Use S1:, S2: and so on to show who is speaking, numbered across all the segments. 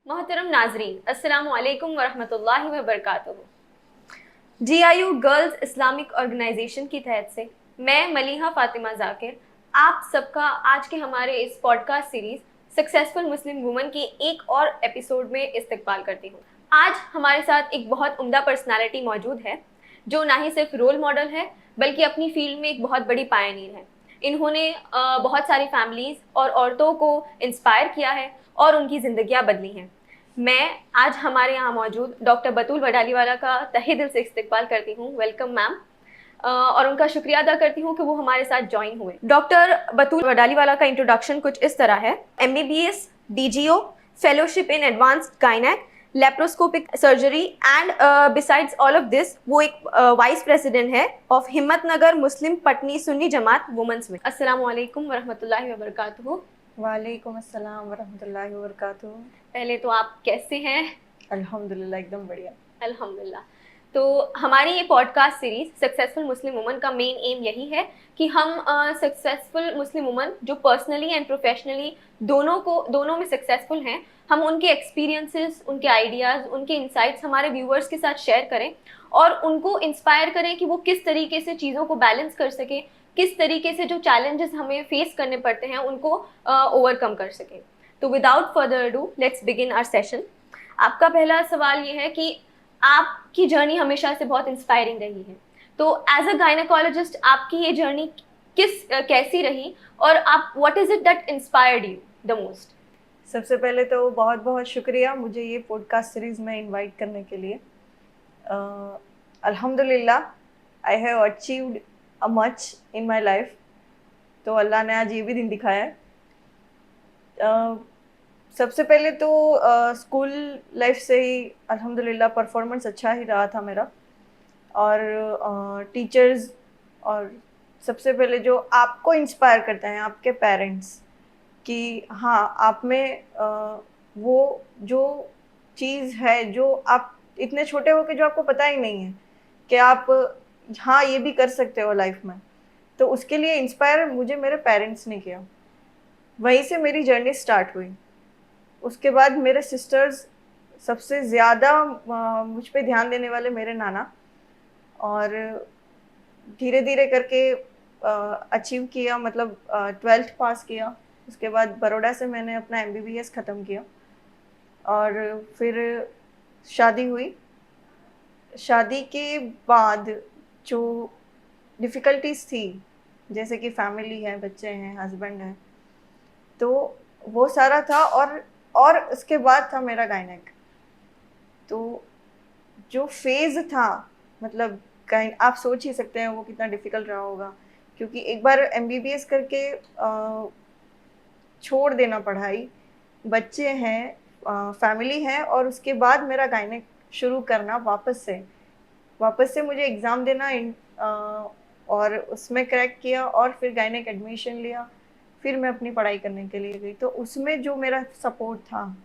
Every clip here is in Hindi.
S1: मोहतरम नाजरीन, अस्सलामु अलैकुम वरहमतुल्लाहि वबरकातुहू। GIU गर्ल्स इस्लामिक ऑर्गेनाइजेशन की तहत से मैं मलीहा फातिमा जाकिर आप सबका आज के हमारे इस podcast series successful Muslim woman की एक और एपिसोड में इस्तकबाल करती हूँ। आज हमारे साथ एक बहुत उम्दा पर्सनालिटी मौजूद है जो ना ही सिर्फ रोल मॉडल है बल्कि अपनी फील्ड में एक बहुत बड़ी पायनीर है। इन्होंने बहुत सारी फैमिलीज और औरतों को इंस्पायर किया है और उनकी ज़िंदगियाँ बदली हैं। मैं आज हमारे यहाँ मौजूद डॉक्टर बतूल वडालीवाला का तहे दिल से इस्तकबाल करती हूँ। Welcome ma'am. और उनका शुक्रिया अदा करती हूँ कि वो हमारे साथ ज्वाइन हुए। डॉक्टर बतूल वडालीवाला का इंट्रोडक्शन कुछ इस तरह है। MBBS, DGO, fellowship in advanced gynaec, laparoscopic surgery and besides all of this वो एक वाइस प्रेसिडेंट है of Himmatnagar Muslim Patni Sunni Jamat women's में। अस्सलाम वालेकुम वरहमतुल्लाहि वबरकातुहू।
S2: वालेकुम अस्सलाम वरहमतुल्लाहि वबरकातुहू।
S1: पहले तो आप कैसे हैं?
S2: अल्हम्दुलिल्लाह, एकदम बढ़िया।
S1: अल्हम्दुलिल्लाह। तो हमारी ये podcast series successful Muslim woman का मेन एम यही है कि हम सक्सेसफुल मुस्लिम वुमन जो पर्सनली एंड प्रोफेशनली दोनों में सक्सेसफुल हैं, हम उनके एक्सपीरियंसेस, उनके आइडियाज़, उनके इंसाइट्स हमारे व्यूअर्स के साथ शेयर करें और उनको इंस्पायर करें कि वो किस तरीके से चीज़ों को बैलेंस कर सकें, किस तरीके से जो चैलेंजेस हमें फेस करने पड़ते हैं उनको ओवरकम कर सकें। तो without further do let's begin our session. आपका पहला सवाल ये है कि आपकी जर्नी हमेशा से बहुत इंस्पायरिंग रही है, तो एज अ गायनेकोलॉजिस्ट आपकी ये जर्नी कैसी रही और आप what is it that inspired you the most?
S2: सबसे पहले तो बहुत बहुत शुक्रिया मुझे ये पॉडकास्ट सीरीज़ में इनवाइट करने के लिए। अल्हम्दुलिल्लाह, I have achieved a much in my life. तो अल्लाह ने आज ये भी दिन दिखाया है। सबसे पहले तो स्कूल लाइफ से ही अल्हम्दुलिल्लाह परफॉर्मेंस अच्छा ही रहा था मेरा। और टीचर्स और सबसे पहले जो आपको इंस्पायर करते हैं आपके पेरेंट्स कि हाँ आप में वो जो चीज़ है जो आप इतने छोटे हो के जो आपको पता ही नहीं है कि आप हाँ ये भी कर सकते हो लाइफ में। तो उसके लिए इंस्पायर मुझे मेरे पेरेंट्स ने किया। वहीं से मेरी जर्नी स्टार्ट हुई। उसके बाद मेरे सिस्टर्स, सबसे ज़्यादा मुझ पे ध्यान देने वाले मेरे नाना। और धीरे धीरे करके अचीव किया, मतलब 12th पास किया। उसके बाद बड़ौदा से मैंने अपना MBBS ख़त्म किया और फिर शादी हुई। शादी के बाद जो डिफ़िकल्टीज़ थी, जैसे कि फैमिली है, बच्चे हैं, हस्बैंड है, तो वो सारा था। और उसके बाद था मेरा गायनेक। तो जो फेज़ था, मतलब आप सोच ही सकते हैं वो कितना डिफ़िकल्ट रहा होगा, क्योंकि एक बार MBBS करके छोड़ देना पढ़ाई, बच्चे हैं, फैमिली है, और उसके बाद मेरा गायनेक शुरू करना वापस से मुझे एग्ज़ाम देना और उसमें क्रैक किया और फिर गायनेक एडमिशन लिया। फिर मैं अपनी पढ़ाई करने के लिए गई। तो उसमें जो मेरा सपोर्ट था,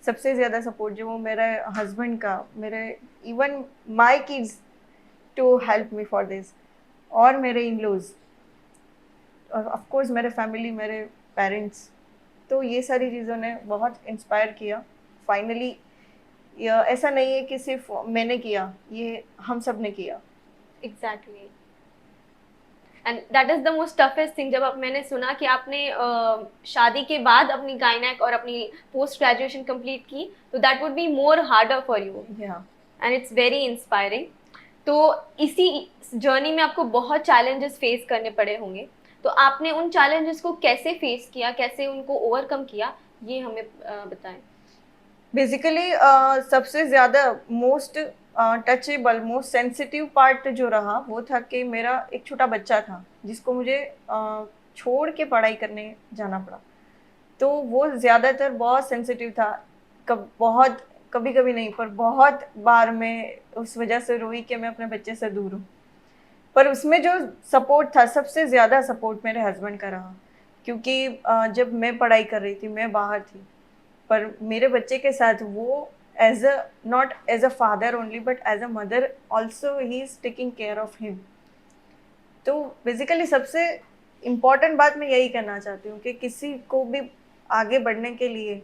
S2: सबसे ज़्यादा सपोर्ट जो वो मेरे हस्बैंड का, मेरे even my kids to help me for this, और मेरे इन लॉज, और ऑफ कोर्स मेरे फैमिली, मेरे पेरेंट्स। तो ये सारी चीज़ों ने बहुत इंस्पायर किया। फाइनली ऐसा नहीं है कि सिर्फ मैंने किया, ये हम सब ने किया।
S1: Exactly. And that is the most toughest thing. जब मैंने सुना कि आपने शादी के बाद अपनी गायनेक और अपनी पोस्ट ग्रेजुएशन कंप्लीट की, तो that would be more harder for you and it's very inspiring. तो इसी जर्नी में आपको बहुत चैलेंजेस फेस करने पड़े होंगे, तो आपने उन चैलेंजेस को कैसे फेस किया, कैसे उनको ओवरकम किया, ये हमें बताएं।
S2: बेसिकली सबसे ज़्यादा most touchable, most sensitive part जो रहा वो था कि मेरा एक छोटा बच्चा था जिसको मुझे छोड़ के पढ़ाई करने जाना पड़ा। तो वो ज़्यादातर बहुत सेंसिटिव था। कभी कभी नहीं, पर बहुत बार मैं उस वजह से रोई कि मैं अपने बच्चे से दूर हूँ। पर उसमें जो सपोर्ट था, सबसे ज़्यादा सपोर्ट मेरे हस्बैंड का रहा, क्योंकि जब मैं पढ़ाई कर रही थी, मैं बाहर थी, पर मेरे बच्चे के साथ वो as a not as a father only but as a mother also he is taking care of him. तो बेसिकली सबसे इम्पॉर्टेंट बात मैं यही कहना चाहती हूँ कि किसी को भी आगे बढ़ने के लिए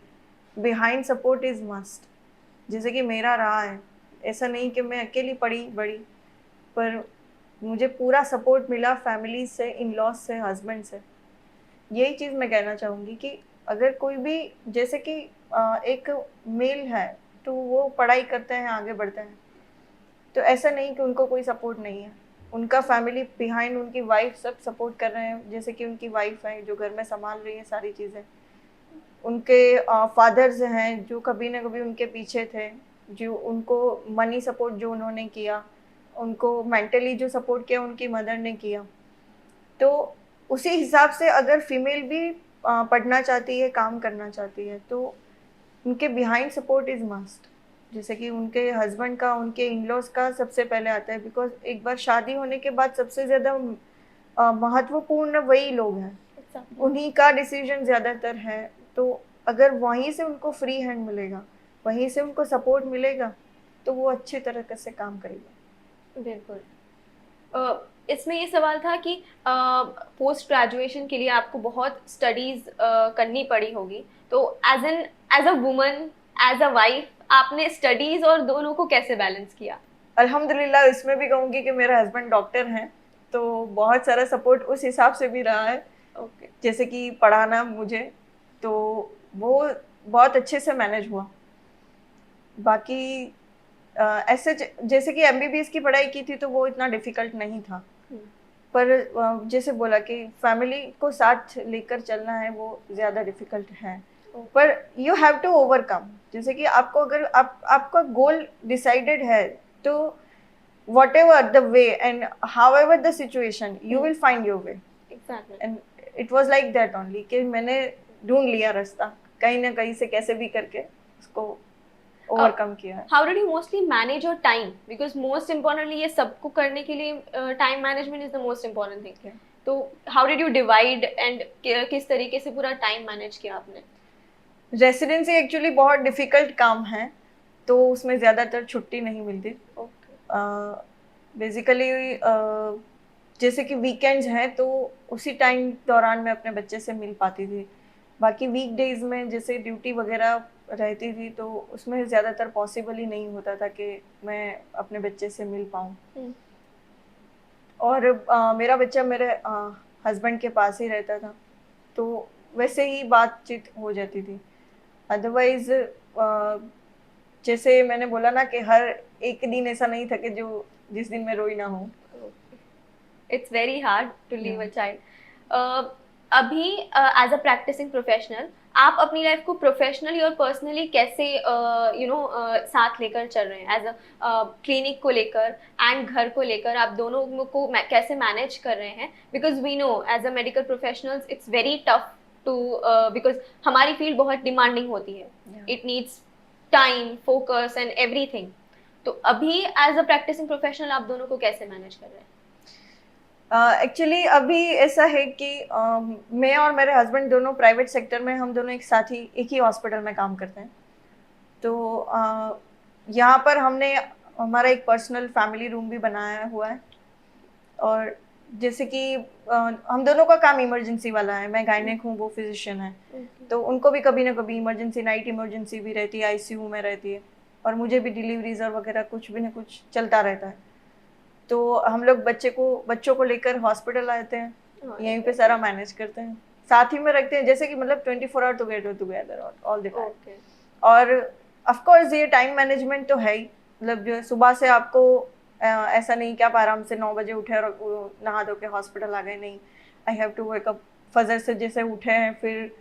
S2: बिहाइंड सपोर्ट इज़ मस्ट, जैसे कि मेरा रहा है। ऐसा नहीं कि मैं अकेली पड़ी बड़ी, पर मुझे पूरा सपोर्ट मिला फैमिली से, इन लॉज से, हस्बैंड से। यही चीज़ मैं कहना चाहूँगी कि अगर कोई भी, जैसे कि एक मेल है तो वो पढ़ाई करते हैं, आगे बढ़ते हैं, तो ऐसा नहीं कि उनको कोई सपोर्ट नहीं है। उनका फैमिली बिहाइंड, उनकी वाइफ सब सपोर्ट कर रहे हैं। जैसे कि उनकी वाइफ है जो घर में संभाल रही है सारी चीज़ें, उनके फादर्स हैं जो कभी ना कभी उनके पीछे थे, जो उनको मनी सपोर्ट जो उन्होंने किया, उनको मेंटली जो सपोर्ट किया उनकी मदर ने किया। तो उसी हिसाब से अगर फीमेल भी पढ़ना चाहती है, काम करना चाहती है, तो उनके बिहाइंड सपोर्ट इज़ मस्ट। जैसे कि उनके हस्बैंड का, उनके इन-लॉज़ का सबसे पहले आता है, बिकॉज़ एक बार शादी होने के बाद सबसे ज़्यादा महत्वपूर्ण वही लोग हैं।
S1: Exactly.
S2: उन्हीं का डिसीजन ज़्यादातर है। तो अगर वहीं से उनको फ्री हैंड मिलेगा, वहीं से उनको सपोर्ट मिलेगा, तो वो अच्छी तरीके से काम करेगा।
S1: बिल्कुल। इसमें ये सवाल था कि पोस्ट ग्रेजुएशन के लिए आपको बहुत स्टडीज़ करनी पड़ी होगी, तो as a woman, as a wife, आपने स्टडीज़ और दोनों को कैसे बैलेंस किया?
S2: अल्हम्दुलिल्लाह इसमें भी कहूँगी कि मेरे हस्बैंड डॉक्टर हैं, तो बहुत सारा सपोर्ट उस हिसाब से भी रहा है।
S1: ओके।
S2: जैसे कि पढ़ाना मुझे, तो वो बहुत अच्छे से मैनेज हुआ। बाकी ऐसे जैसे कि एमबीबीएस की पढ़ाई की थी तो वो इतना डिफ़िकल्ट नहीं था। पर जैसे बोला कि फैमिली को साथ लेकर चलना है, वो ज़्यादा डिफ़िकल्ट है। पर यू हैव टू ओवरकम। जैसे कि आपको अगर आपका गोल डिसाइडेड है, तो whatever the way and however the situation, you will find your way.
S1: Exactly.
S2: And it was like that only कि मैंने ढूंढ लिया रास्ता, कहीं ना कहीं से कैसे भी करके उसको ओवरकम किया है।
S1: How did you mostly manage your time? Because most importantly ये सबको करने के लिए time management is the most important thing.
S2: Okay.
S1: तो how did you divide and किस तरीके से पूरा time manage किया आपने?
S2: रेसिडेंसी एक्चुअली बहुत डिफिकल्ट काम है, तो उसमें ज़्यादातर छुट्टी नहीं मिलती। बेसिकली जैसे कि वीकेंड्स हैं तो उसी टाइम दौरान मैं अपने बच्चे से मिल पाती थी। बाकी वीकडेज में जैसे ड्यूटी वगैरह रहती थी तो उसमें ज़्यादातर पॉसिबल ही नहीं होता था कि मैं अपने बच्चे से मिल पाऊँ। और मेरा बच्चा मेरे हस्बैंड के पास ही रहता था, तो वैसे ही बातचीत हो जाती थी। अदरवाइज जैसे मैंने बोला ना कि हर एक दिन ऐसा नहीं था कि जिस दिन मैं रोई ना हूँ।
S1: It's very hard to leave a child. अभी एज अ प्रैक्टिसिंग प्रोफेशनल आप अपनी लाइफ को प्रोफेशनली और पर्सनली कैसे साथ लेकर चल रहे हैं? एज अ क्लिनिक को लेकर एंड घर को लेकर आप दोनों को कैसे मैनेज कर रहे हैं? Because we know as a medical professionals it's very tough to, because हमारी फील्ड बहुत डिमांडिंग होती है। It needs time, focus and everything. तो अभी एज अ प्रैक्टिसिंग प्रोफेशनल आप दोनों को कैसे मैनेज कर रहे हैं?
S2: एक्चुअली अभी ऐसा है कि मैं और मेरे हस्बैंड दोनों प्राइवेट सेक्टर में, हम दोनों एक साथ ही एक ही हॉस्पिटल में काम करते हैं। तो यहाँ पर हमने हमारा एक पर्सनल फैमिली रूम भी बनाया हुआ है। और जैसे कि हम दोनों का काम इमरजेंसी वाला है, मैं गायनेक हूँ, वो फिजिशियन है। तो उनको भी कभी ना कभी इमरजेंसी, नाइट इमरजेंसी भी रहती है, आईसीयू में रहती है, और मुझे भी डिलीवरीज और वगैरह कुछ भी ना कुछ चलता रहता है। तो हम लोग बच्चों को लेकर हॉस्पिटल आते हैं, यहीं पे सारा मैनेज करते हैं, साथ ही में रखते हैं, जैसे कि मतलब 24 hour together all the time. और ऑफ कोर्स ये टाइम मैनेजमेंट तो है ही, मतलब जो सुबह से आपको ऐसा नहीं कि आप आराम से 9 बजे उठे और नहा धो के हॉस्पिटल आ गए, नहीं। I have to wake up, फजर से जैसे उठे हैं, फिर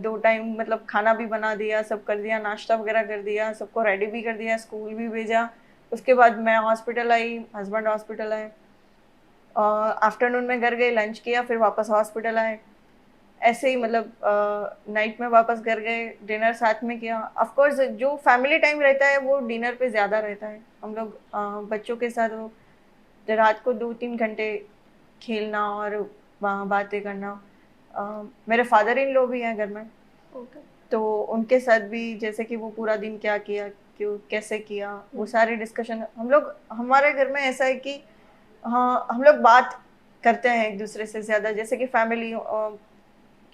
S2: 2 टाइम मतलब खाना भी बना दिया, सब कर दिया, नाश्ता वगैरह कर दिया, सबको रेडी भी कर दिया, स्कूल भी भेजा। उसके बाद मैं हॉस्पिटल आई, हस्बैंड हॉस्पिटल आए, आफ्टरनून में घर गए, लंच किया, फिर वापस हॉस्पिटल आए, ऐसे ही मतलब नाइट में वापस घर गए, डिनर साथ में किया। ऑफ कोर्स जो फैमिली टाइम रहता है वो डिनर पे ज़्यादा रहता है। हम लोग बच्चों के साथ वो रात को 2-3 घंटे खेलना और वहाँ बातें करना। मेरे फादर इन लॉ भी हैं घर में, तो उनके साथ भी जैसे कि वो पूरा दिन क्या किया, क्यों, कैसे किया, वो सारे डिस्कशन हम लोग, हमारे घर में ऐसा है कि हाँ, हम लोग बात करते हैं एक दूसरे से ज़्यादा, जैसे कि फैमिली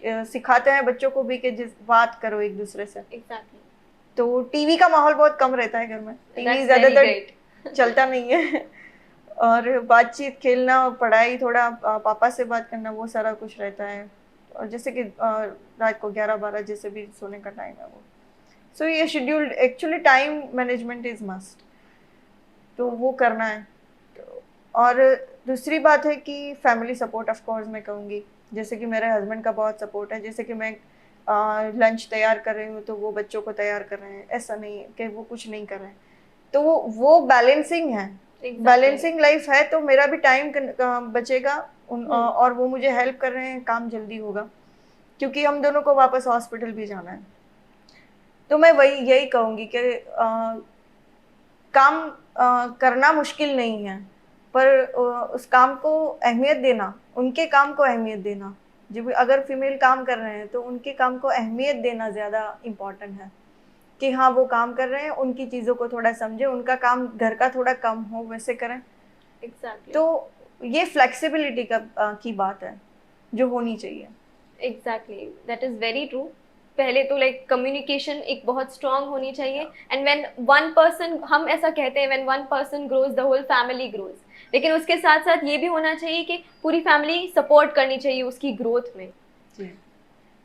S2: सिखाते हैं बच्चों को भी कि जिस बात करो एक दूसरे से।
S1: एग्जैक्टली,
S2: तो टीवी का माहौल बहुत कम रहता है घर में, टीवी
S1: दैट्स वेरी
S2: ज़्यादातर
S1: ग्रेट।
S2: चलता नहीं है। और बातचीत, खेलना, पढ़ाई, थोड़ा पापा से बात करना, वो सारा कुछ रहता है। और जैसे कि रात को 11-12 जैसे भी सोने का टाइम है वो, सो ये scheduled, actually time management is must, तो वो करना है। तो और दूसरी बात है कि फैमिली सपोर्ट, ऑफ कोर्स मैं कहूँगी, जैसे कि मेरे हस्बैंड का बहुत सपोर्ट है। जैसे कि मैं लंच तैयार कर रही हूँ तो वो बच्चों को तैयार कर रहे हैं, ऐसा नहीं है कि वो कुछ नहीं कर रहे हैं। तो वो बैलेंसिंग है, बैलेंसिंग लाइफ है, तो मेरा भी टाइम बचेगा और वो मुझे हेल्प कर रहे हैं, काम जल्दी होगा, क्योंकि हम दोनों को वापस हॉस्पिटल भी जाना है। तो मैं वही यही कहूँगी कि काम करना मुश्किल नहीं है, पर उस काम को अहमियत देना, उनके काम को अहमियत देना, जो भी अगर फीमेल काम कर रहे हैं तो उनके काम को अहमियत देना ज़्यादा इम्पोर्टेंट है, कि हाँ वो काम कर रहे हैं, उनकी चीज़ों को थोड़ा समझे, उनका काम घर का थोड़ा कम हो वैसे करें।
S1: एग्जैक्टली,
S2: तो ये फ्लेक्सिबिलिटी की बात है जो होनी चाहिए।
S1: Exactly, that is very true. पहले तो लाइक कम्युनिकेशन एक बहुत स्ट्रांग होनी चाहिए, एंड व्हेन वन पर्सन, हम ऐसा कहते हैं when one person grows the whole family grows, लेकिन उसके साथ साथ ये भी होना चाहिए कि पूरी फैमिली सपोर्ट करनी चाहिए उसकी ग्रोथ में।
S2: जी।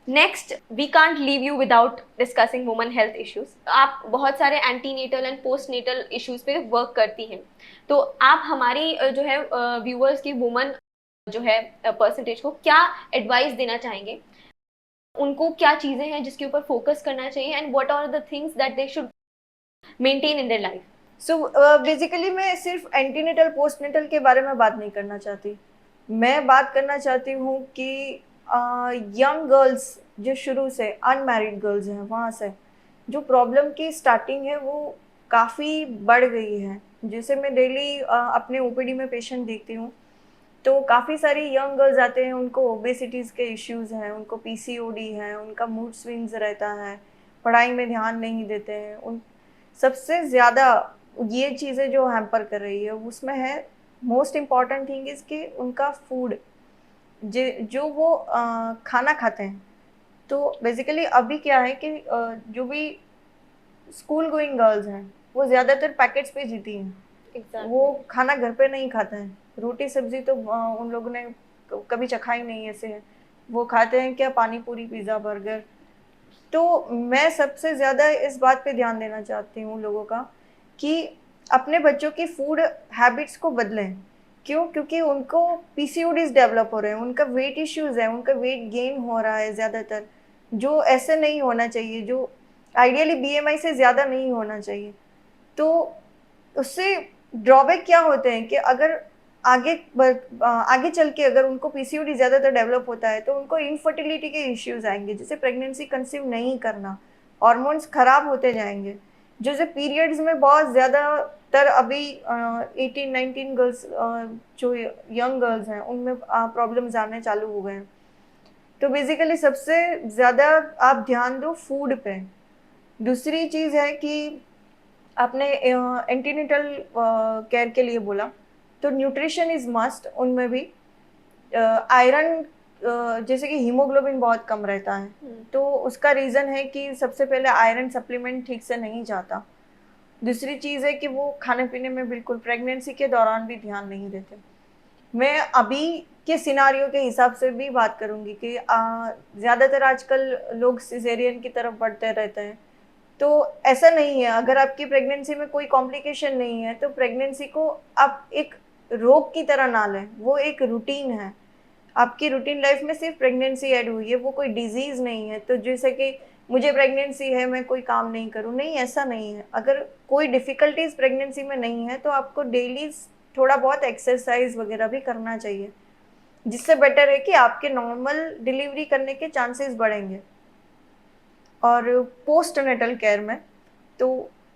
S1: Next, we can't leave you without discussing women health issues. आप बहुत सारे antenatal and post natal issues पे वर्क करती हैं, तो आप हमारी जो है व्यूअर्स की वुमेन जो है परसेंटेज को क्या एडवाइस देना चाहेंगे? उनको क्या चीजें हैं जिसके ऊपर फोकस करना चाहिए, and what are the things that they should maintain in their life?
S2: So basically मैं सिर्फ एंटीनेटल पोस्टनेटल के बारे में बात नहीं करना चाहती। मैं बात करना चाहती हूँ कि यंग गर्ल्स जो शुरू से अनमैरिड गर्ल्स हैं, वहाँ से जो प्रॉब्लम की स्टार्टिंग है वो काफ़ी बढ़ गई है। जैसे मैं डेली अपने ओपीडी में पेशेंट देखती हूँ, तो काफ़ी सारी यंग गर्ल्स आते हैं, उनको ओबेसिटीज़ के इश्यूज़ हैं, उनको पीसीओडी है, उनका मूड स्विंग्स रहता है, पढ़ाई में ध्यान नहीं देते हैं। उन सबसे ज़्यादा ये चीज़ें जो हैम्पर कर रही है उसमें है, मोस्ट इम्पॉर्टेंट थिंग इज़ कि उनका फूड, जो वो खाना खाते हैं। तो बेसिकली अभी क्या है कि जो भी स्कूल गोइंग गर्ल्स हैं वो ज़्यादातर पैकेट्स पे जीती हैं। वो खाना घर पे नहीं खाते हैं, रोटी सब्जी तो उन लोगों ने कभी चखा ही नहीं ऐसे है। वो खाते हैं क्या, पानी पूरी, पिज़्ज़ा, बर्गर। तो मैं सबसे ज़्यादा इस बात पे ध्यान देना चाहती हूँ लोगों का, कि अपने बच्चों की फूड हैबिट्स को बदलें। क्यों? क्योंकि उनको पीसीओडीज़ डेवलप हो रहे हैं, उनका वेट इश्यूज़ है, उनका वेट गेन हो रहा है ज़्यादातर, जो ऐसे नहीं होना चाहिए, जो आइडियली बीएमआई से ज़्यादा नहीं होना चाहिए। तो उससे ड्रॉबैक क्या होते हैं कि अगर आगे चल के अगर उनको पीसीओडी ज़्यादातर डेवलप होता है तो उनको इनफर्टिलिटी के इश्यूज आएंगे, जैसे प्रेगनेंसी कंसीव नहीं करना, हार्मोन्स खराब होते जाएंगे, जैसे पीरियड्स में बहुत ज़्यादातर अभी 18-19 गर्ल्स, जो यंग गर्ल्स हैं उनमें प्रॉब्लम्स आने चालू हो गए हैं। तो बेसिकली सबसे ज़्यादा आप ध्यान दो फूड पे। दूसरी चीज़ है कि आपने एंटीनेटल केयर के लिए बोला, तो न्यूट्रिशन इज़ मस्ट, उनमें भी आयरन, जैसे कि हीमोग्लोबिन बहुत कम रहता है, तो उसका रीज़न है कि सबसे पहले आयरन सप्लीमेंट ठीक से नहीं जाता। दूसरी चीज़ है कि वो खाने पीने में बिल्कुल प्रेगनेंसी के दौरान भी ध्यान नहीं देते। मैं अभी के सिनारियो के हिसाब से भी बात करूँगी कि ज़्यादातर आजकल लोग सिजेरियन की तरफ बढ़ते रहते हैं। तो ऐसा नहीं है, अगर आपकी प्रेगनेंसी में कोई कॉम्प्लिकेशन नहीं है तो प्रेगनेंसी को आप एक रोग की तरह ना लें, वो एक रूटीन है। आपकी रूटीन लाइफ में सिर्फ प्रेगनेंसी ऐड हुई है, वो कोई डिजीज़ नहीं है। तो जैसे कि मुझे प्रेगनेंसी है मैं कोई काम नहीं करूँ, नहीं, ऐसा नहीं है। अगर कोई डिफ़िकल्टीज प्रेगनेंसी में नहीं है तो आपको डेली थोड़ा बहुत एक्सरसाइज वगैरह भी करना चाहिए, जिससे बेटर है कि आपके नॉर्मल डिलीवरी करने के चांसेस बढ़ेंगे। और पोस्ट नेटल केयर में तो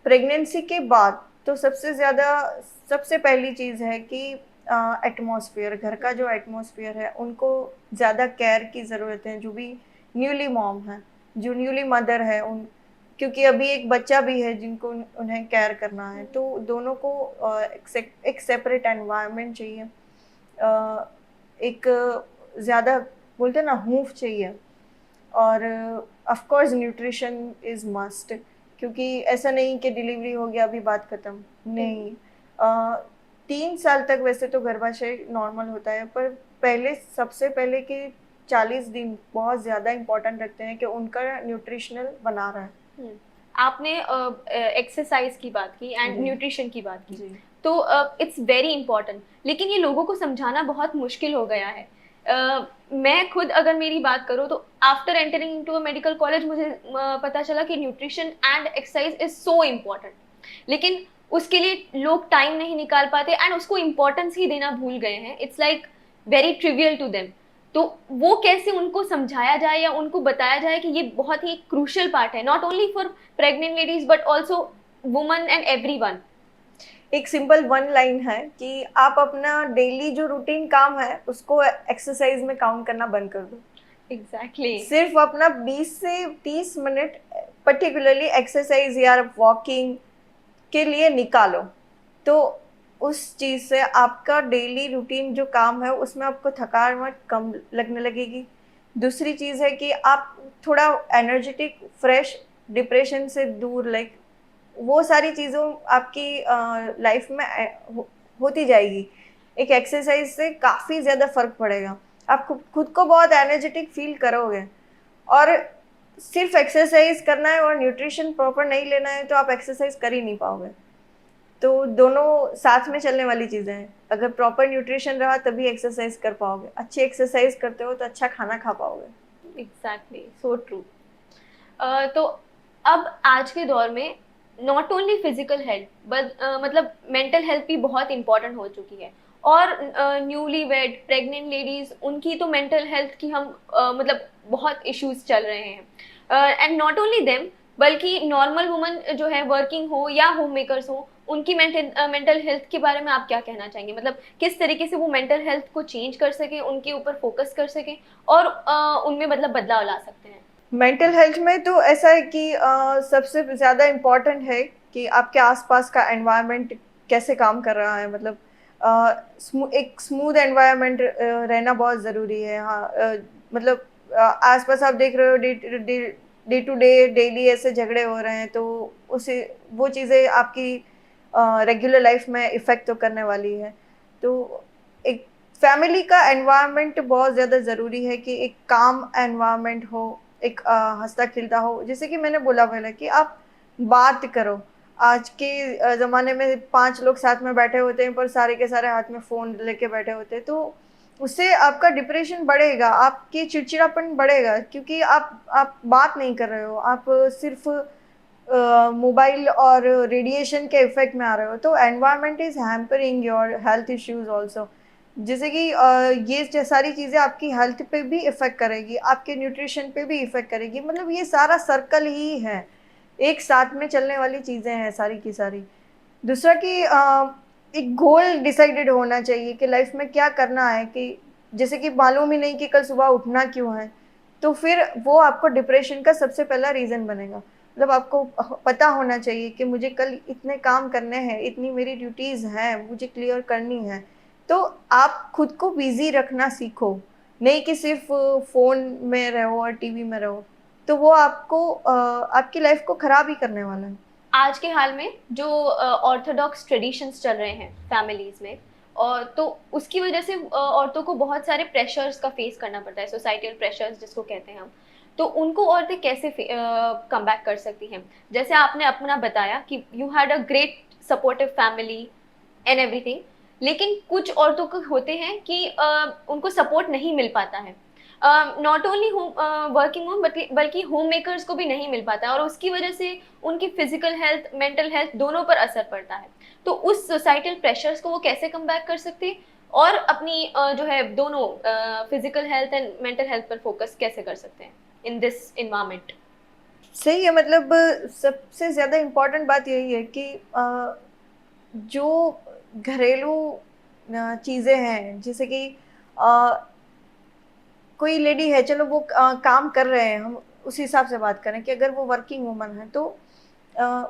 S2: प्रेगनेंसी के बाद तो सबसे पहली चीज़ है कि एटमॉस्फेयर, घर का जो एटमॉस्फेयर है उनको ज़्यादा केयर की ज़रूरत है। जो भी न्यूली मॉम है, जो न्यूली मदर है, उन, क्योंकि अभी एक बच्चा भी है जिनको उन्हें केयर करना है, तो दोनों को एक सेपरेट एनवायरनमेंट चाहिए, एक ज़्यादा बोलते हैं ना हूफ चाहिए, और of course nutrition is must, क्योंकि ऐसा नहीं कि डिलीवरी हो गया अभी बात ख़त्म, नहीं। 3 साल तक वैसे तो गर्भाशय नॉर्मल होता है, पर पहले सबसे पहले के 40 दिन बहुत ज़्यादा इम्पोर्टेंट रखते हैं कि उनका न्यूट्रिशनल बना रहा है।
S1: आपने एक्सरसाइज की बात की एंड
S2: जी।
S1: न्यूट्रिशन की बात की,
S2: जी।
S1: तो इट्स वेरी इंपॉर्टेंट, लेकिन ये लोगों को समझाना बहुत मुश्किल हो गया है। मैं खुद अगर मेरी बात करूँ तो after entering into a medical college मुझे पता चला कि nutrition and exercise is so important, लेकिन उसके लिए लोग टाइम नहीं निकाल पाते एंड उसको इम्पोर्टेंस ही देना भूल गए हैं। It's like very trivial to them. तो वो कैसे उनको समझाया जाए या उनको बताया जाए कि ये बहुत ही क्रूशियल पार्ट है, not only for pregnant ladies but also woman and everyone.
S2: एक सिंपल वन लाइन है कि आप अपना डेली जो रूटीन काम है उसको एक्सरसाइज में काउंट करना बंद कर दो।
S1: एग्जैक्टली।
S2: सिर्फ अपना 20 से 30 मिनट पर्टिकुलरली एक्सरसाइज या वॉकिंग के लिए निकालो, तो उस चीज़ से आपका डेली रूटीन जो काम है उसमें आपको थकावट कम लगने लगेगी। दूसरी चीज़ है कि आप थोड़ा एनर्जेटिक, फ्रेश, डिप्रेशन से दूर, लाइक वो सारी चीज़ों आपकी लाइफ में होती जाएगी। एक एक्सरसाइज से काफ़ी ज़्यादा फ़र्क पड़ेगा, आप खुद को बहुत एनर्जेटिक फील करोगे। और सिर्फ एक्सरसाइज करना है और न्यूट्रिशन प्रॉपर नहीं लेना है तो आप एक्सरसाइज कर ही नहीं पाओगे। तो दोनों साथ में चलने वाली चीज़ें हैं। अगर प्रॉपर न्यूट्रिशन रहा तभी एक्सरसाइज कर पाओगे, अच्छी एक्सरसाइज करते हो तो अच्छा खाना खा पाओगे।
S1: Exactly, so true. तो अब आज के दौर में not only physical health but मतलब मेंटल हेल्थ भी बहुत इंपॉर्टेंट हो चुकी है। और न्यूली वेड प्रेग्नेंट लेडीज, उनकी तो मेंटल हेल्थ की हम मतलब बहुत इश्यूज चल रहे हैं। एंड नॉट ओनली देम, बल्कि नॉर्मल वुमन जो है, वर्किंग हो या होम मेकर्स हो, उनकी मेंटल हेल्थ के बारे में आप क्या कहना चाहेंगे? मतलब किस तरीके से वो मेंटल हेल्थ को चेंज कर सके, उनके ऊपर फोकस कर सके और उनमें मतलब बदलाव ला सकते हैं।
S2: मेंटल हेल्थ में तो ऐसा है कि सबसे ज़्यादा इम्पॉर्टेंट है कि आपके आसपास का एनवायरनमेंट कैसे काम कर रहा है। मतलब एक स्मूथ एनवायरनमेंट रहना बहुत ज़रूरी है। हाँ, मतलब आसपास आप देख रहे हो डे टू डे डेली ऐसे झगड़े हो रहे हैं, तो उसे वो चीज़ें आपकी रेगुलर लाइफ में इफ़ेक्ट तो करने वाली है। तो एक फैमिली का एनवायरनमेंट बहुत ज़्यादा ज़रूरी है कि एक काम एनवायरनमेंट हो, एक हँसता खिलता हो। जैसे कि मैंने बोला पहले कि आप बात करो। आज के ज़माने में 5 लोग साथ में बैठे होते हैं पर सारे के सारे हाथ में फ़ोन लेके बैठे होते हैं, तो उससे आपका डिप्रेशन बढ़ेगा, आपकी चिड़चिड़ापन बढ़ेगा, क्योंकि आप बात नहीं कर रहे हो, आप सिर्फ़ मोबाइल और रेडिएशन के इफ़ेक्ट में आ रहे हो। तो environment is hampering your health issues also. जैसे कि ये सारी चीज़ें आपकी हेल्थ पे भी इफ़ेक्ट करेगी, आपके न्यूट्रिशन पे भी इफ़ेक्ट करेगी। मतलब ये सारा सर्कल ही है, एक साथ में चलने वाली चीज़ें हैं सारी की सारी। दूसरा कि एक गोल डिसाइडेड होना चाहिए कि लाइफ में क्या करना है, कि जैसे कि मालूम ही नहीं कि कल सुबह उठना क्यों है, तो फिर वो आपको डिप्रेशन का सबसे पहला रीज़न बनेगा। मतलब आपको पता होना चाहिए कि मुझे कल इतने काम करने हैं, इतनी मेरी ड्यूटीज़ हैं, मुझे क्लियर करनी है। तो आप खुद को बिज़ी रखना सीखो, नहीं कि सिर्फ़ फ़ोन में रहो और टीवी में रहो, तो वो आपको आपकी लाइफ को ख़राब ही करने वाला है।
S1: आज के हाल में जो ऑर्थोडॉक्स ट्रेडिशंस चल रहे हैं फैमिलीज में, और तो उसकी वजह से औरतों को बहुत सारे प्रेशर्स का फेस करना पड़ता है, सोसाइटल प्रेशर्स जिसको कहते हैं हम। तो उनको औरतें कैसे कम बैक कर सकती हैं? जैसे आपने अपना बताया कि you had a great supportive family and everything, लेकिन कुछ औरतों को होते हैं कि उनको सपोर्ट नहीं मिल पाता है। Not only home working woman बल्कि होम मेकर्स को भी नहीं मिल पाता है, और उसकी वजह से उनकी फिजिकल हेल्थ, मेंटल हेल्थ दोनों पर असर पड़ता है। तो उस सोसाइटल प्रेशर्स को वो कैसे कम बैक कर सकते हैं और अपनी जो है दोनों physical health and mental health पर फोकस कैसे कर सकते हैं इन दिस इन्वायरमेंट?
S2: सही है। मतलब सबसे ज़्यादा इम्पोर्टेंट बात यही है कि जो घरेलू चीज़ें हैं, जैसे कि अ, कोई लेडी है, चलो वो काम कर रहे हैं, हम उस हिसाब से बात करें कि अगर वो वर्किंग वूमन है तो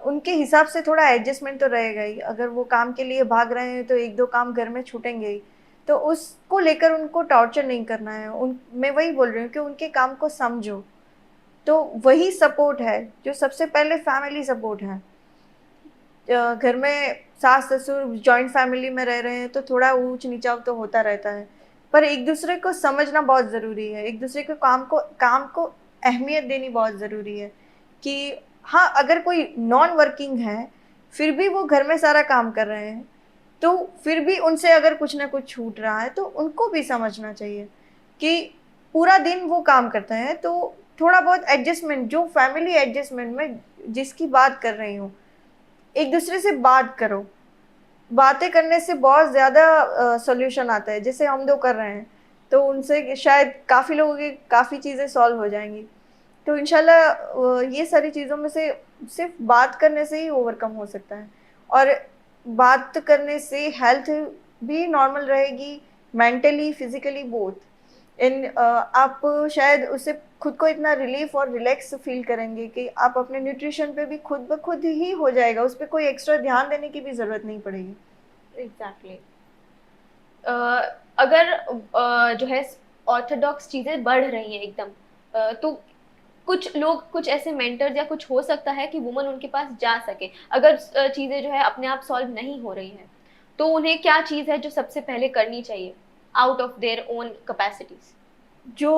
S2: उनके हिसाब से थोड़ा एडजस्टमेंट तो रहेगा ही। अगर वो काम के लिए भाग रहे हैं तो 1-2 काम घर में छूटेंगे ही। तो उसको लेकर उनको टॉर्चर नहीं करना है। उन मैं वही बोल रही हूँ कि उनके काम को समझो। तो वही सपोर्ट है जो सबसे पहले फैमिली सपोर्ट है। घर में सास ससुर जॉइंट फैमिली में रह रहे हैं तो थोड़ा ऊंच नीचाव तो होता रहता है, पर एक दूसरे को समझना बहुत ज़रूरी है, एक दूसरे के काम को अहमियत देनी बहुत ज़रूरी है। कि हाँ, अगर कोई नॉन वर्किंग है फिर भी वो घर में सारा काम कर रहे हैं, तो फिर भी उनसे अगर कुछ ना कुछ छूट रहा है तो उनको भी समझना चाहिए कि पूरा दिन वो काम करते हैं, तो थोड़ा बहुत एडजस्टमेंट, जो फैमिली एडजस्टमेंट में जिसकी बात कर रही हूँ, एक दूसरे से बात करो। बातें करने से बहुत ज़्यादा सॉल्यूशन आता है, जैसे हम दो कर रहे हैं, तो उनसे शायद काफ़ी लोगों की काफ़ी चीज़ें सॉल्व हो जाएंगी। तो इंशाल्लाह ये सारी चीज़ों में से सिर्फ बात करने से ही ओवरकम हो सकता है। और बात करने से हेल्थ भी नॉर्मल रहेगी, मेंटली फिजिकली बोथ। आप शायद उससे खुद को इतना रिलीफ और रिलैक्स फील करेंगे कि आप अपने न्यूट्रिशन पे भी खुद ब खुद ही हो जाएगा, उस पर कोई एक्स्ट्रा ध्यान देने की भी ज़रूरत नहीं पड़ेगी।
S1: एग्जैक्टली। अगर जो है ऑर्थोडॉक्स चीज़ें बढ़ रही हैं एकदम, तो कुछ लोग, कुछ ऐसे मेंटर्स या कुछ हो सकता है कि वुमन उनके पास जा सके, अगर चीज़ें जो है अपने आप सॉल्व नहीं हो रही हैं, तो उन्हें क्या चीज़ है जो सबसे पहले करनी चाहिए out of their own capacities?
S2: जो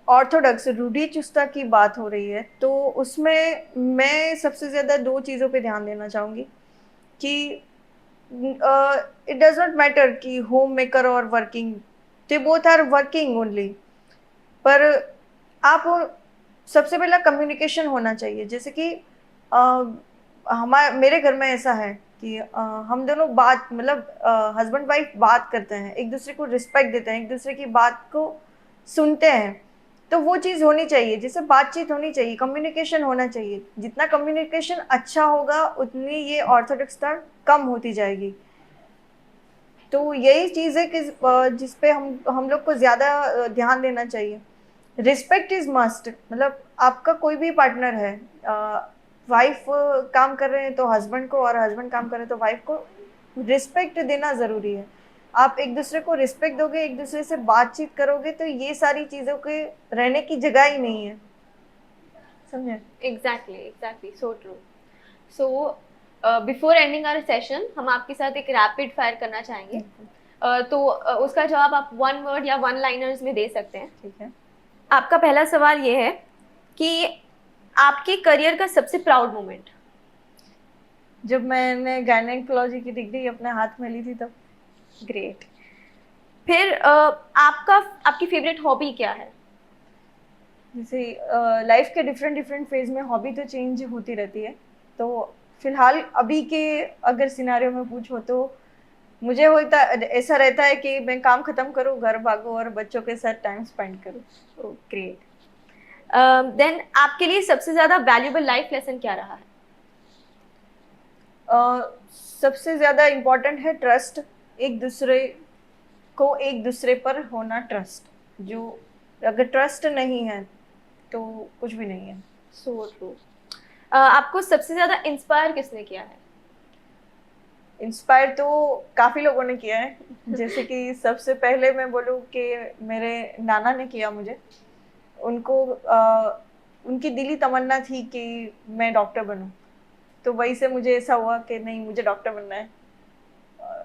S2: ऑर्थोडॉक्स रूढ़ी चुस्ता की बात हो रही है, तो उसमें मैं सबसे ज़्यादा दो चीज़ों पे ध्यान देना चाहूँगी कि इट डज नॉट मैटर कि होम मेकर और working, they both are working only. पर आप सबसे पहला कम्युनिकेशन होना चाहिए। जैसे कि मेरे घर में ऐसा है कि हम दोनों बात, मतलब हस्बैंड वाइफ बात करते हैं, एक दूसरे को रिस्पेक्ट देते हैं, एक दूसरे की बात को सुनते हैं। तो वो चीज़ होनी चाहिए, जैसे बातचीत होनी चाहिए, कम्युनिकेशन होना चाहिए। जितना कम्युनिकेशन अच्छा होगा उतनी ये ऑर्थोडॉक्सता कम होती जाएगी। तो यही चीज़ है कि जिस पे हम लोग को ज़्यादा ध्यान देना चाहिए। रिस्पेक्ट इज़ मस्ट, मतलब आपका कोई भी पार्टनर है, वाइफ काम कर रहे हैं तो हस्बैंड को, और हस्बैंड काम कर रहे हैं तो वाइफ को रिस्पेक्ट देना ज़रूरी है। आप एक दूसरे को रिस्पेक्ट दोगे, एक दूसरे से बातचीत करोगे, तो ये सारी चीज़ों के रहने की जगह ही नहीं है। समझे?
S1: Exactly, exactly, so true. So before ending our session हम आपके साथ एक रैपिड फायर करना चाहेंगे। तो उसका जवाब आप वन वर्ड या वन लाइनर्स में दे सकते हैं।
S2: ठीक है।
S1: आपका पहला सवाल ये है कि आपके करियर का सबसे प्राउड मोमेंट।
S2: जब मैंने गायनेकोलॉजी की डिग्री अपने हाथ में ली थी तब।
S1: ग्रेट। फिर आपकी फेवरेट हॉबी क्या है?
S2: जैसे लाइफ के डिफरेंट डिफरेंट फेज में हॉबी तो चेंज होती रहती है, तो फिलहाल अभी के अगर सिनारियो में पूछो तो मुझे होता ऐसा रहता है कि मैं काम खत्म करूँ, घर भागूँ और बच्चों के साथ टाइम स्पेंड करूँ।
S1: ग्रेट। देन आपके लिए सबसे ज्यादा वैल्यूएबल लाइफ लेसन क्या रहा है?
S2: सबसे ज़्यादा इम्पोर्टेंट है ट्रस्ट, एक दूसरे पर होना ट्रस्ट। जो अगर ट्रस्ट नहीं है तो कुछ भी नहीं है।
S1: So true. आपको सबसे ज्यादा इंस्पायर किसने किया है?
S2: इंस्पायर तो काफ़ी लोगों ने किया है। जैसे कि सबसे पहले मैं बोलूँ कि मेरे नाना ने किया मुझे। उनको उनकी दिली तमन्ना थी कि मैं डॉक्टर बनूं, तो वही से मुझे ऐसा हुआ कि नहीं, मुझे डॉक्टर बनना है।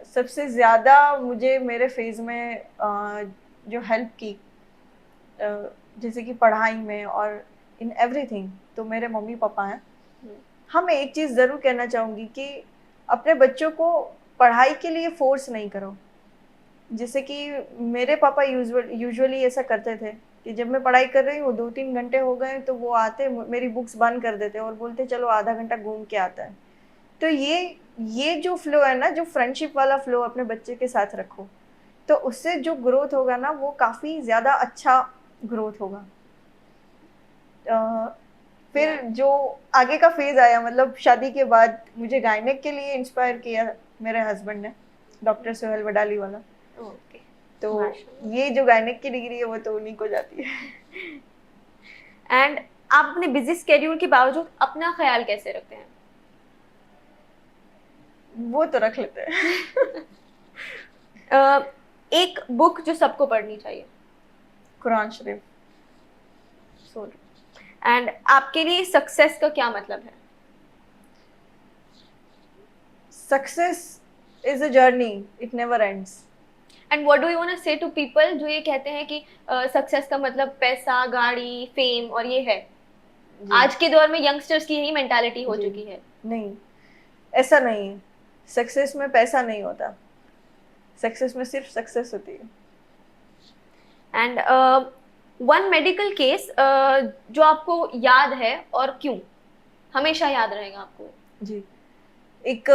S2: सबसे ज़्यादा मुझे मेरे फेज़ में जो हेल्प की, जैसे कि पढ़ाई में और इन एवरीथिंग, तो मेरे मम्मी पापा हैं। हाँ, मैं एक चीज़ ज़रूर कहना चाहूँगी कि अपने बच्चों को पढ़ाई के लिए फोर्स नहीं करो। जैसे कि मेरे पापा यूजुअली ऐसा करते थे कि जब मैं पढ़ाई कर रही हूँ 2-3 घंटे हो गए तो वो आते, मेरी बुक्स बंद कर देते और बोलते चलो आधा घंटा घूम के आता है। तो ये जो फ्लो है ना, जो फ्रेंडशिप वाला फ्लो अपने बच्चे के साथ रखो, तो उससे जो ग्रोथ होगा ना वो काफ़ी ज़्यादा अच्छा ग्रोथ होगा। फिर जो आगे का फेज आया, मतलब शादी के बाद, मुझे गायनेक के लिए इंस्पायर किया मेरे हस्बैंड ने, डॉक्टर सोहेल वडाली वाला।
S1: ओके।
S2: तो ये जो गायनेक की डिग्री है वो तो उन्हीं को जाती है।
S1: एंड आप अपने बिजी स्केड्यूल के बावजूद अपना ख्याल कैसे रखते हैं?
S2: वो तो रख लेते हैं।
S1: एक बुक जो सबको पढ़नी चाहिए।
S2: कुरान शरीफ।
S1: एंड आपके लिए सक्सेस का क्या मतलब है?
S2: Success is a journey, it never ends.
S1: And what do you want to say to people जो ये कहते हैं कि सक्सेस का मतलब पैसा, गाड़ी, फेम और ये है? आज के दौर में यंगस्टर्स की यही मेंटालिटी हो
S2: जी।
S1: चुकी है।
S2: नहीं, ऐसा नहीं है। सक्सेस में पैसा नहीं होता, सक्सेस में सिर्फ सक्सेस होती है।
S1: एंड वन मेडिकल केस जो आपको याद है और क्यों हमेशा याद रहेगा आपको?
S2: जी, एक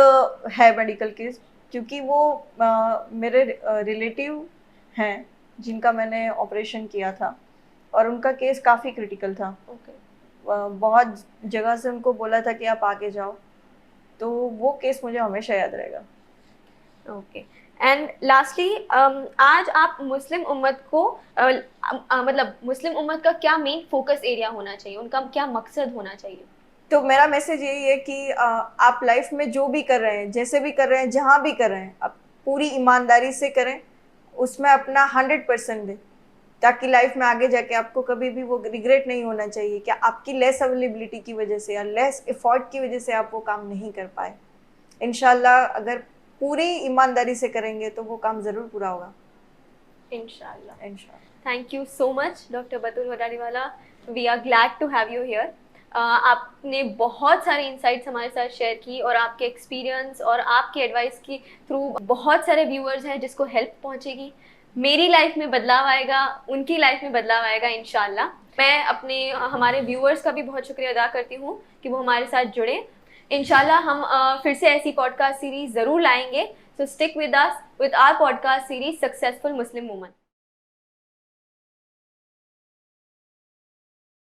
S2: है मेडिकल केस, क्योंकि वो मेरे रिलेटिव हैं जिनका मैंने ऑपरेशन किया था, और उनका केस काफ़ी क्रिटिकल था।
S1: ओके।
S2: बहुत जगह से उनको बोला था कि आप आगे जाओ, तो वो केस मुझे हमेशा याद रहेगा।
S1: ओके। एंड लास्टली आज आप मुस्लिम उम्मत को मतलब मुस्लिम उम्मत का क्या मेन फोकस एरिया होना चाहिए, उनका क्या मकसद होना चाहिए?
S2: तो मेरा मैसेज यही है कि आप लाइफ में जो भी कर रहे हैं, जैसे भी कर रहे हैं, जहाँ भी कर रहे हैं, आप पूरी ईमानदारी से करें, उसमें अपना 100% दें, ताकि लाइफ में आगे जाके आपको कभी भी वो रिग्रेट नहीं होना चाहिए कि आपकी लेस अवेलेबिलिटी की वजह से या लेस एफर्ट की वजह से आप वो काम नहीं कर पाए। इंशाल्लाह अगर पूरी ईमानदारी से करेंगे तो वो काम ज़रूर पूरा होगा,
S1: इंशाल्लाह।
S2: इंशाल्लाह।
S1: Thank you so much doctor Batool Vadariwala, we are glad to have you here. आपने बहुत सारे इंसाइट्स हमारे साथ शेयर की और आपके एक्सपीरियंस और आपके एडवाइस की थ्रू बहुत सारे व्यूअर्स हैं जिसको हेल्प पहुंचेगी। मेरी लाइफ में बदलाव आएगा, उनकी लाइफ में बदलाव आएगा इंशाल्लाह। मैं अपने हमारे व्यूअर्स का भी बहुत शुक्रिया अदा करती हूँ कि वो हमारे साथ जुड़े। इंशाल्लाह हम फिर से ऐसी पॉडकास्ट सीरीज ज़रूर लाएंगे। So stick with us with our podcast series successful Muslim woman.